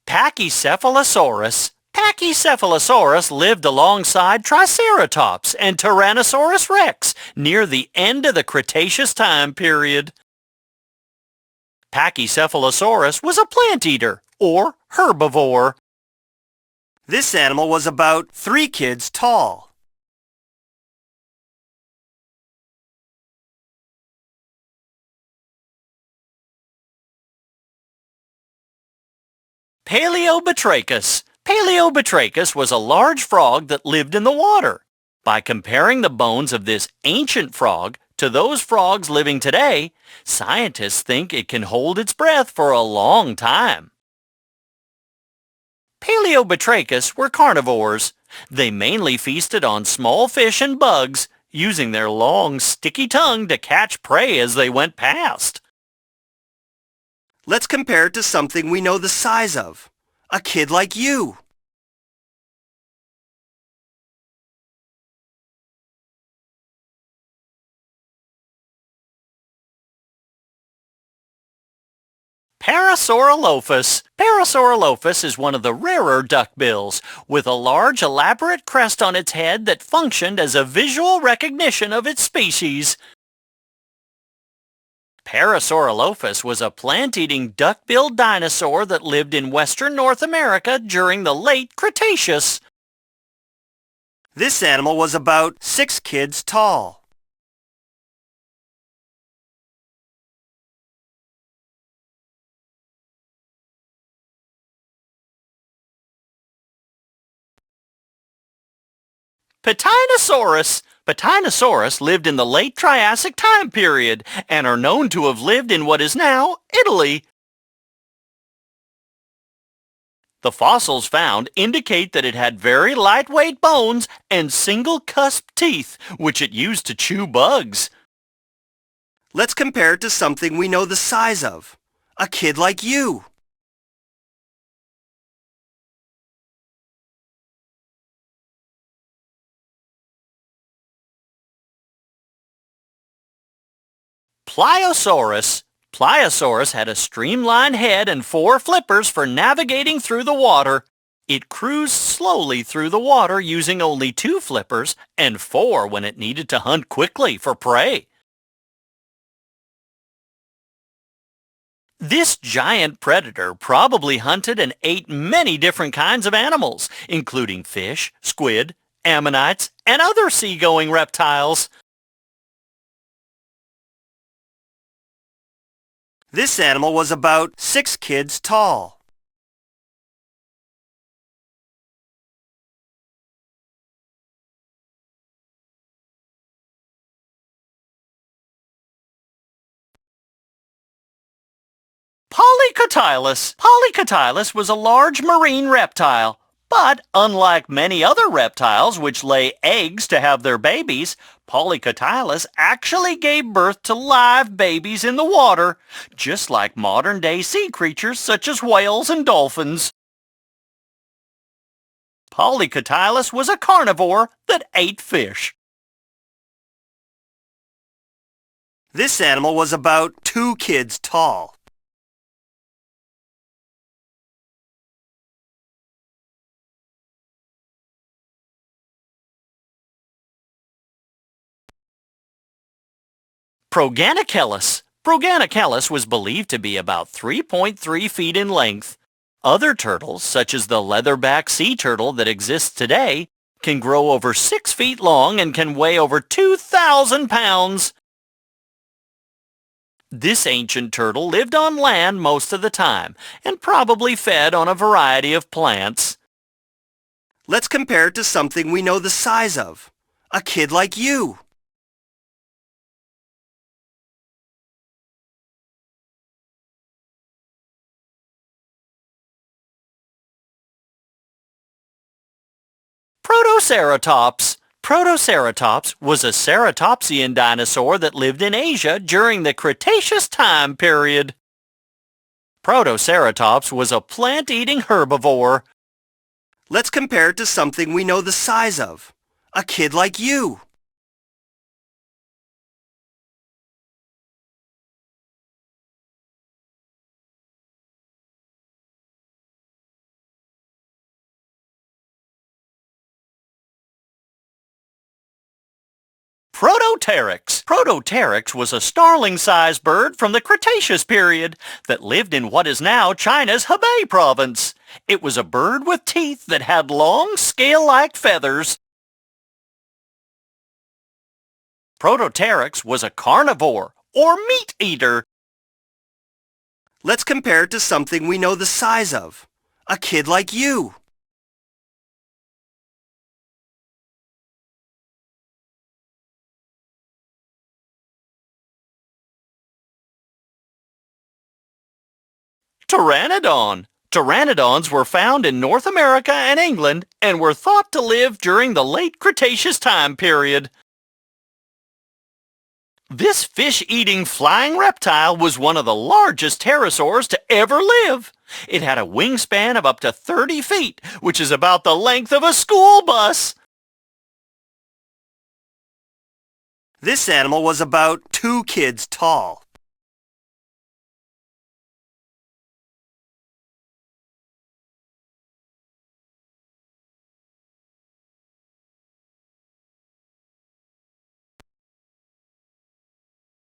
Pachycephalosaurus lived alongside Triceratops and Tyrannosaurus rex near the end of the Cretaceous time period. Pachycephalosaurus was a plant eater, or herbivore. This animal was about 3 kids tall. Paleobatrachus was a large frog that lived in the water. By comparing the bones of this ancient frog to those frogs living today, scientists think it can hold its breath for a long time. Paleobatrachus were carnivores. They mainly feasted on small fish and bugs, using their long, sticky tongue to catch prey as they went past. Let's compare it to something we know the size of. A kid like you. Parasaurolophus is one of the rarer duckbills, with a large elaborate crest on its head that functioned as a visual recognition of its species. Parasaurolophus was a plant-eating duck-billed dinosaur that lived in western North America during the late Cretaceous. This animal was about 6 kids tall. Patinosaurus lived in the late Triassic time period and are known to have lived in what is now Italy. The fossils found indicate that it had very lightweight bones and single-cusped teeth, which it used to chew bugs. Let's compare it to something we know the size of. A kid like you. Pliosaurus had a streamlined head and 4 flippers for navigating through the water. It cruised slowly through the water using only 2 flippers and 4 when it needed to hunt quickly for prey. This giant predator probably hunted and ate many different kinds of animals, including fish, squid, ammonites, and other seagoing reptiles. This animal was about 6 kids tall. Polycotylus was a large marine reptile. But unlike many other reptiles which lay eggs to have their babies, Polycotylus actually gave birth to live babies in the water, just like modern-day sea creatures such as whales and dolphins. Polycotylus was a carnivore that ate fish. This animal was about 2 kids tall. Proganochelys was believed to be about 3.3 feet in length. Other turtles, such as the leatherback sea turtle that exists today, can grow over 6 feet long and can weigh over 2,000 pounds. This ancient turtle lived on land most of the time and probably fed on a variety of plants. Let's compare it to something we know the size of. A kid like you. Protoceratops was a ceratopsian dinosaur that lived in Asia during the Cretaceous time period. Protoceratops was a plant-eating herbivore. Let's compare it to something we know the size of. A kid like you. Protopteryx. Protopteryx was a starling-sized bird from the Cretaceous period that lived in what is now China's Hebei province. It was a bird with teeth that had long, scale-like feathers. Protopteryx was a carnivore, or meat eater. Let's compare it to something we know the size of. A kid like you. Pteranodon. Pteranodons were found in North America and England and were thought to live during the late Cretaceous time period. This fish-eating flying reptile was one of the largest pterosaurs to ever live. It had a wingspan of up to 30 feet, which is about the length of a school bus. This animal was about 2 kids tall.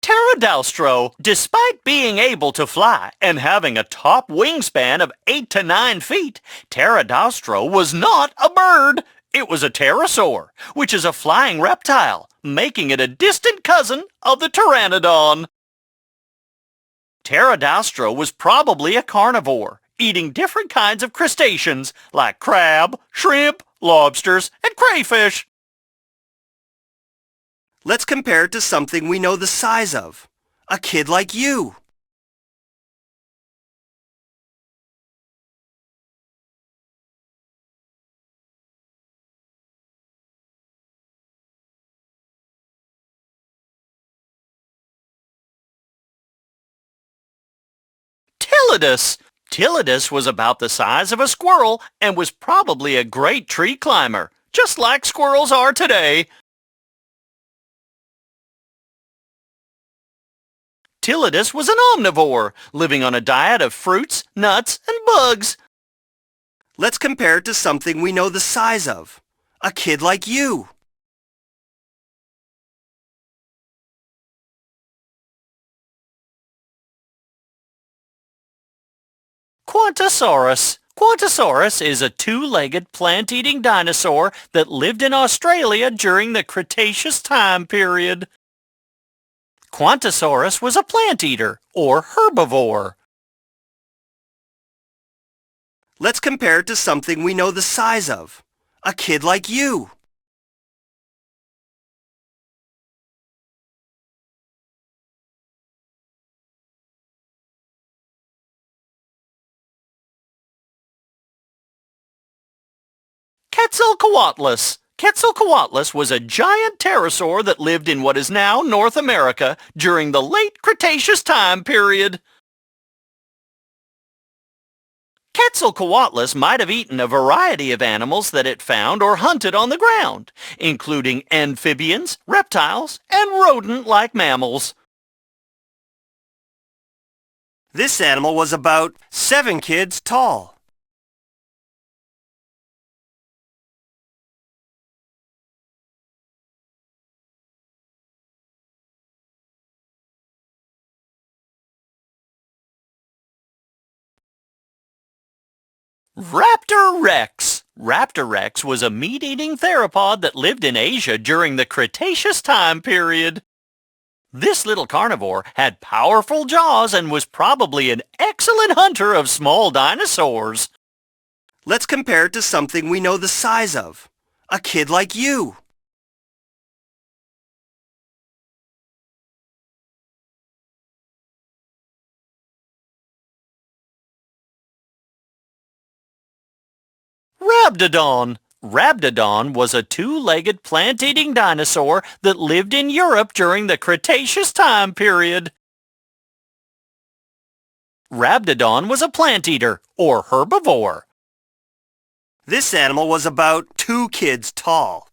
Pterodaustro. Despite being able to fly and having a top wingspan of 8 to 9 feet, Pterodaustro was not a bird. It was a pterosaur, which is a flying reptile, making it a distant cousin of the pteranodon. Pterodaustro was probably a carnivore, eating different kinds of crustaceans like crab, shrimp, lobsters, and crayfish. Let's compare it to something we know the size of. A kid like you. Tilidus. Tilidus was about the size of a squirrel and was probably a great tree climber, just like squirrels are today. Tilidus was an omnivore, living on a diet of fruits, nuts, and bugs. Let's compare it to something we know the size of. A kid like you. Quantosaurus. Quantosaurus is a two-legged plant-eating dinosaur that lived in Australia during the Cretaceous time period. Quantosaurus was a plant eater, or herbivore. Let's compare it to something we know the size of. A kid like you. Quetzalcoatlus. Quetzalcoatlus was a giant pterosaur that lived in what is now North America during the late Cretaceous time period. Quetzalcoatlus might have eaten a variety of animals that it found or hunted on the ground, including amphibians, reptiles, and rodent-like mammals. This animal was about 7 kids tall. Raptor rex. Raptor rex was a meat-eating theropod that lived in Asia during the Cretaceous time period. This little carnivore had powerful jaws and was probably an excellent hunter of small dinosaurs. Let's compare it to something we know the size of. A kid like you. Rabdodon. Rabdodon was a two-legged plant-eating dinosaur that lived in Europe during the Cretaceous time period. Rabdodon was a plant eater, or herbivore. This animal was about 2 kids tall.